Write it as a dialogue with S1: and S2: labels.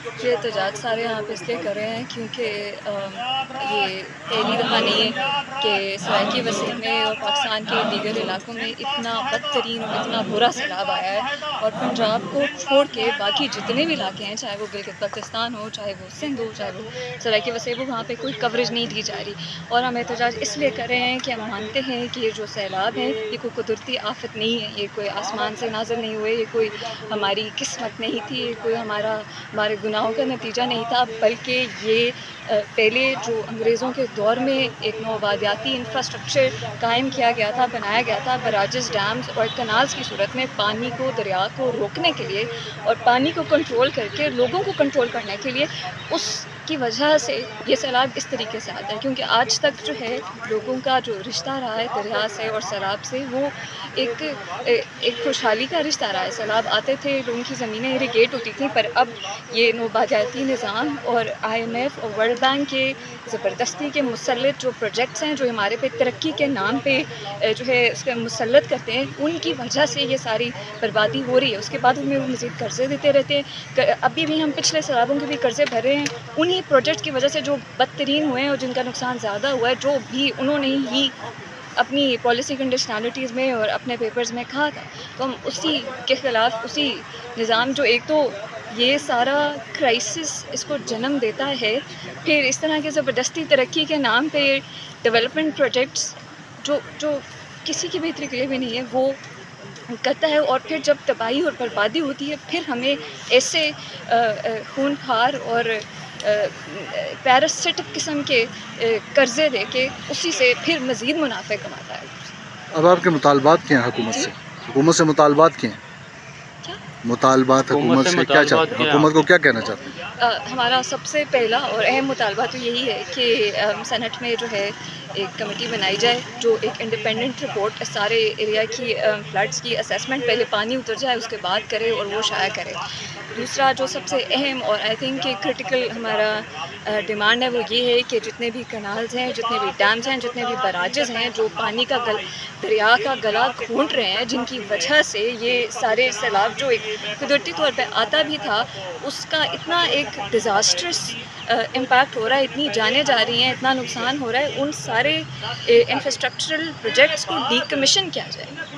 S1: یہ احتجاج سارے یہاں پہ اس لیے کر رہے ہیں کیونکہ یہ پہلی دفعہ نہیں ہے کہ سرائیکی وسیع میں اور پاکستان کے دیگر علاقوں میں اتنا بدترین اور اتنا برا سیلاب آیا ہے، اور پنجاب کو چھوڑ کے باقی جتنے بھی علاقے ہیں، چاہے وہ گلگت بلتستان ہو، چاہے وہ سندھ ہو، چاہے وہ سرائیکی وسیع ہو، وہاں پہ کوئی کوریج نہیں دی جا رہی۔ اور ہم احتجاج اس لیے کر رہے ہیں کہ ہم مانتے ہیں کہ یہ جو سیلاب ہے یہ کوئی قدرتی آفت نہیں ہے، یہ کوئی آسمان سے نازل نہیں ہوئے، یہ کوئی ہماری قسمت نہیں تھی، یہ کوئی ہمارے گناہوں کا نتیجہ نہیں تھا، بلکہ یہ پہلے جو انگریزوں کے دور میں ایک نوآبادیاتی انفراسٹرکچر قائم کیا گیا تھا، بنایا گیا تھا براجز، ڈیمز اور کنالز کی صورت میں پانی کو، دریا کو روکنے کے لیے اور پانی کو کنٹرول کر کے لوگوں کو کنٹرول کرنے کے لیے، اس کی وجہ سے یہ سیلاب اس طریقے سے آتا ہے۔ کیونکہ آج تک جو ہے لوگوں کا جو رشتہ رہا ہے دریا سے اور سیلاب سے، وہ ایک خوشحالی کا رشتہ رہا ہے۔ سیلاب آتے تھے، لوگوں کی زمینیں اریگیٹ ہوتی تھیں، پر اب یہ نوآبادیاتی نظام اور IMF اور ورلڈ بینک کے زبردستی کے مسلط جو پروجیکٹس ہیں، جو ہمارے پہ ترقی کے نام پہ جو ہے اس پہ مسلط کرتے ہیں، ان کی وجہ سے یہ ساری بربادی ہو رہی ہے۔ اس کے بعد ہمیں وہ مزید قرضے دیتے رہتے ہیں۔ ابھی بھی ہم پچھلے سیلابوں کے بھی قرضے بھر رہے ہیں، انہی پروجیکٹ کی وجہ سے جو بدترین ہوئے ہیں اور جن کا نقصان زیادہ ہوا ہے، جو بھی انہوں نے ہی اپنی پالیسی کنڈیشنالٹیز میں اور اپنے پیپرز میں کہا تھا۔ تو ہم اسی کے خلاف، اسی نظام جو ایک تو یہ سارا کرائسس اس کو جنم دیتا ہے، پھر اس طرح کے زبردستی ترقی کے نام پہ ڈیولپمنٹ پروجیکٹس جو کسی کی بہتری کے لیے بھی نہیں ہے، وہ کرتا ہے، اور پھر جب تباہی اور بربادی ہوتی ہے، پھر ہمیں ایسے خونخوار اور پیراسٹک قسم کے قرضے دے کے اسی سے پھر مزید منافع کماتا ہے۔
S2: اب آپ کے مطالبات کیا ہیں حکومت سے؟ حکومت سے مطالبات کیا ہیں؟
S1: کیا
S2: مطالبات حکومت سے کیا چاہتے ہیں؟ حکومت کو کیا کہنا چاہتے ہیں؟
S1: ہمارا سب سے پہلا اور اہم مطالبہ تو یہی ہے کہ سینٹ میں جو ہے ایک کمیٹی بنائی جائے جو ایک انڈیپینڈنٹ رپورٹ سارے ایریا کی فلڈس کی اسیسمنٹ پہلے پانی اتر جائے اس کے بعد کرے اور وہ شائع کرے۔ دوسرا جو سب سے اہم اور آئی تھنک کہ کرٹیکل ہمارا ڈیمانڈ ہے، وہ یہ ہے کہ جتنے بھی کنالز ہیں، جتنے بھی ڈیمز ہیں، جتنے بھی براجز ہیں جو پانی کا دریا کا گلا گھونٹ رہے ہیں، جن کی وجہ سے یہ سارے سیلاب جو ایک قدرتی طور پہ آتا بھی تھا، اس کا اتنا ایک ڈیزاسٹرس امپیکٹ ہو رہا ہے، اتنی جانیں جا رہی ہیں، اتنا نقصان ہو رہا ہے، ان سارے انفراسٹرکچرل پروجیکٹس کو ڈی کمیشن کیا جائے۔